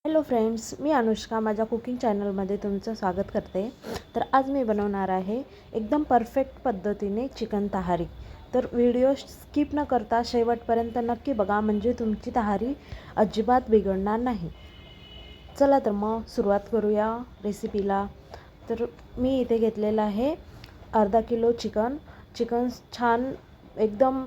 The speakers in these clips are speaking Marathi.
हॅलो फ्रेंड्स, मी अनुष्का माझ्या कुकिंग चॅनलमध्ये तुमचं स्वागत करते। तर आज मी बनवणार आहे एकदम परफेक्ट पद्धतीने चिकन तहारी। तर व्हिडिओ स्किप न करता शेवटपर्यंत नक्की बघा, म्हणजे तुमची तहारी अजिबात बिघडणार नाही। चला तर मग सुरुवात करूया रेसिपीला। तर मी इथे घेतलेलं आहे अर्धा किलो चिकन। छान एकदम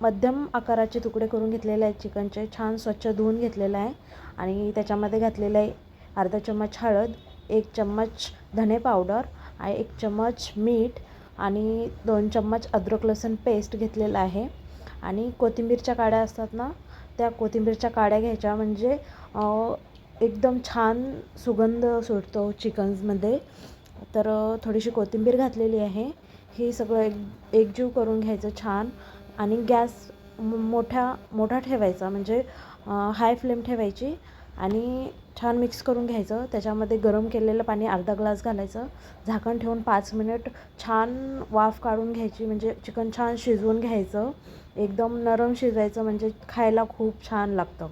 मध्यम आकाराचे तुकडे करून घेतलेले आहेत चिकनचे। छान स्वच्छ धुवून घेतलेलं आहे आणि त्याच्यामध्ये घातलेलं आहे अर्धा चम्मच हळद, 1 चम्मच धने पावडर आणि 1 चम्मच मीठ आणि 2 चम्मच अद्रक लसूण पेस्ट घेतलेला आहे। आणि कोथिंबीरच्या काड्या असतात ना, त्या कोथिंबीरच्या काड्या घ्यायच्या, म्हणजे एकदम छान सुगंध सुटतो चिकन्समध्ये। तर थोडीशी कोथिंबीर घातलेली आहे। हे सगळं एकजीव करून घ्यायचं छान। आणि गॅस मोठा ठेवायचा, म्हणजे हाय फ्लेम ठेवायची आणि छान मिक्स करून घ्यायचं। त्याच्यामध्ये गरम केलेलं पाणी अर्धा ग्लास घालायचं, झाकण ठेवून 5 मिनिट छान वाफ काढून घ्यायची, म्हणजे चिकन छान शिजवून घ्यायचं। एकदम नरम शिजायचं, म्हणजे खायला खूप छान लागतं।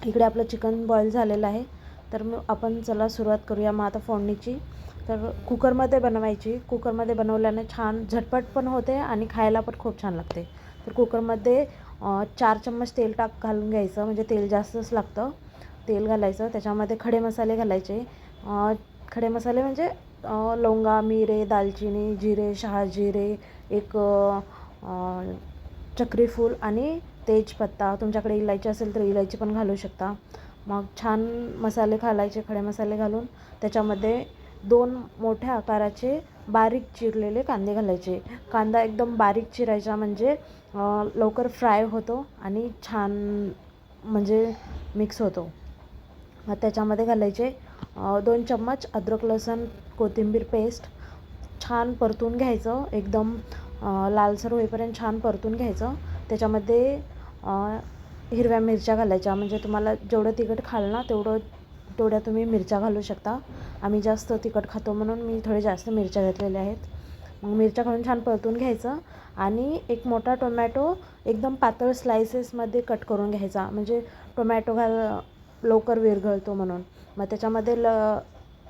इकडे आपलं चिकन बॉईल झालेलं आहे। तर मग आपण चला सुरुवात करूया मग आता फोडणीची। तर कुकरमध्ये बनवायची। कुकरमध्ये बनवल्याने छान झटपट पण होते आणि खायला पण खूप छान लागते। तर कुकरमध्ये 4 चम्मच तेल घालून घ्यायचं, म्हणजे तेल जास्तच लागतं। तेल घालायचं, त्याच्यामध्ये खडे मसाले घालायचे। खडे मसाले म्हणजे लवंगा, मिरे, दालचिनी, जिरे, शहाजिरे, एक चक्रीफूल आणि तेजपत्ता। तुमच्याकडे इलायची असेल तर इलायची पण घालू शकता। मग छान मसाले घालायचे, खडे मसाले घालून त्याच्यामध्ये 2 मोठ्या आकाराचे बारीक चिरलेले कांदे घालायचे। कांदा एकदम बारीक चिरायचा, म्हणजे लवकर फ्राय होतो आणि छान म्हणजे मिक्स होतो। मग त्याच्यामध्ये घालायचे 2 चम्मच अद्रक लसूण कोथिंबीर पेस्ट। छान परतून घ्यायचं, एकदम लालसर होईपर्यंत छान परतून घ्यायचं। त्याच्यामध्ये हिरव्या मिरच्या घालायच्या, म्हणजे तुम्हाला जेवढं तिखट खाल ना तेवढ्या तुम्ही मिरच्या घालू शकता। आम्ही जास्त तिखट खातो म्हणून मी थोडे जास्त मिरच्या घातलेल्या आहेत। मग मिरच्या घालून छान परतून घ्यायचं आणि एक मोठा टोमॅटो एकदम पातळ स्लायसेसमध्ये कट करून घ्यायचा, म्हणजे टोमॅटो लवकर विरघळतो म्हणून। मग त्याच्यामध्ये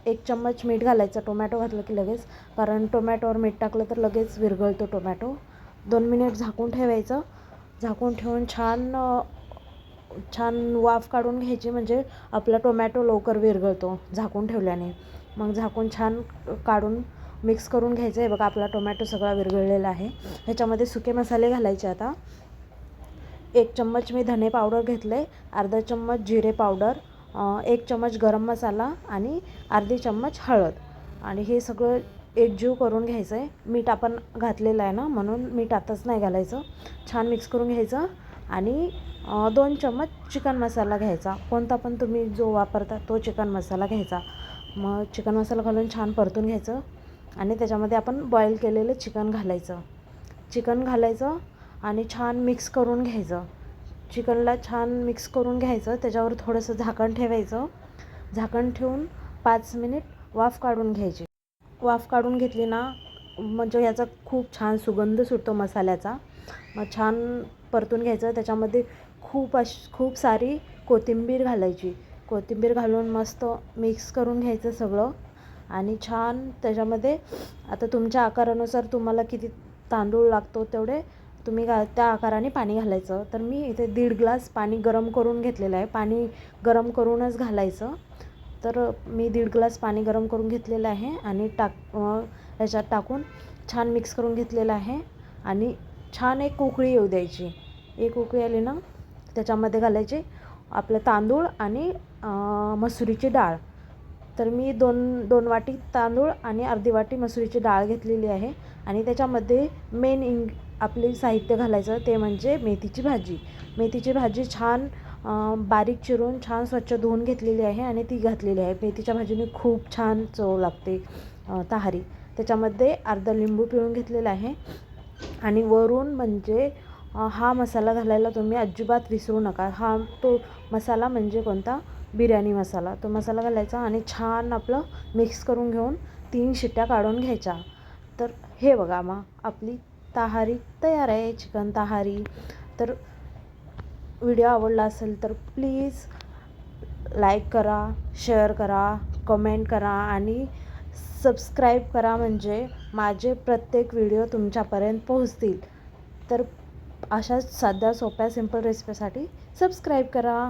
1 चम्मच मीठ घालायचं टोमॅटो घातलं की लगेच, कारण टोमॅटोवर मीठ टाकलं तर लगेच विरघळतो टोमॅटो। 2 मिनिट झाकून ठेवायचं। झाकून ठेवून छान वाफ काढून घ्यायची, म्हणजे आपला टोमॅटो लवकर विरघळतो झाकून ठेवल्याने। मग झाकून छान काढून मिक्स करून घ्यायचं आहे। बघा आपला टोमॅटो सगळा विरघळलेला आहे। ह्याच्यामध्ये सुके मसाले घालायचे आता। 1 चम्मच मी धने पावडर घेतले, अर्धा चम्मच जिरे पावडर, 1 चम्मच गरम मसाला आणि अर्धी चम्मच हळद। आणि हे सगळं एकजीव करून घ्यायचं आहे। मीठ आपण घातलेलं आहे ना, म्हणून मीठ आताच नाही घालायचं। छान मिक्स करून घ्यायचं आणि 2 चम्मच चिकन मसाला घ्यायचा, कोणता पण तुम्ही जो वापरता तो चिकन मसाला घ्यायचा। मग चिकन मसाला घालून छान परतून घ्यायचं आणि त्याच्यामध्ये आपण बॉईल केलेलं चिकन घालायचं आणि छान मिक्स करून घ्यायचं। चिकनला छान मिक्स करून घ्यायचं, त्याच्यावर थोडंसं झाकण ठेवायचं। झाकण ठेवून 5 मिनिट वाफ काढून घ्यायची। वाफ काढून घेतली ना, म्हणजे याचा खूप छान सुगंध सुटतो मसाल्याचा। मग छान परतून घ्यायचं, त्याच्यामध्ये खूप सारी कोथिंबीर घालायची। कोथिंबीर घालून मस्त मिक्स करून घ्यायचं सगळं आणि छान त्याच्यामध्ये आता तुमच्या आकारानुसार तुम्हाला किती तांदूळ लागतो तेवढे तुम्ही त्या आकाराने पाणी घालायचं। तर मी इथे 1.5 ग्लास पाणी गरम करून घेतलेलं आहे। पाणी गरम करूनच घालायचं। तर मी 1.5 ग्लास पाणी गरम करून घेतलेलं आहे आणि ह्याच्यात टाकून छान मिक्स करून घेतलेलं आहे आणि छान एक उकळी येऊ द्यायची। एक उकळी आली ना, त्याच्यामध्ये घालायचे आपलं तांदूळ आणि मसुरीची डाळ। तर मी 2 वाटी तांदूळ आणि अर्धी वाटी मसुरीची डाळ घेतलेली आहे। आणि त्याच्यामध्ये आपले साहित्य घालायचं ते म्हणजे मेथीची भाजी। मेथीची भाजी छान बारीक चिरून छान स्वच्छ धुवून घेतलेली आहे आणि ती घातलेली आहे। मेथीच्या भाजीने खूप छान चव लागते तहारी। त्याच्यामध्ये अर्धा लिंबू पिळून घेतलेला आहे आणि वरून म्हणजे हा मसाला घालायला तुम्ही अजिबात विसरू नका। तो मसाला म्हणजे कोणता, बिर्याणी मसाला। तो मसाला घालायचा आणि छान आपलं मिक्स करून घेऊन 3 शिट्ट्या काढून घ्यायच्या। तर हे बघा मग आपली तहारी तयार आहे, चिकन तहारी। तर व्हिडिओ आवडला असेल तर प्लीज लाईक करा, शेअर करा, कमेंट करा आणि सबस्क्राईब करा, म्हणजे माझे प्रत्येक व्हिडिओ तुमच्यापर्यंत पोहोचतील. तर अशाच साध्या सोप्या सिंपल रेसिपीसाठी सबस्क्राईब करा.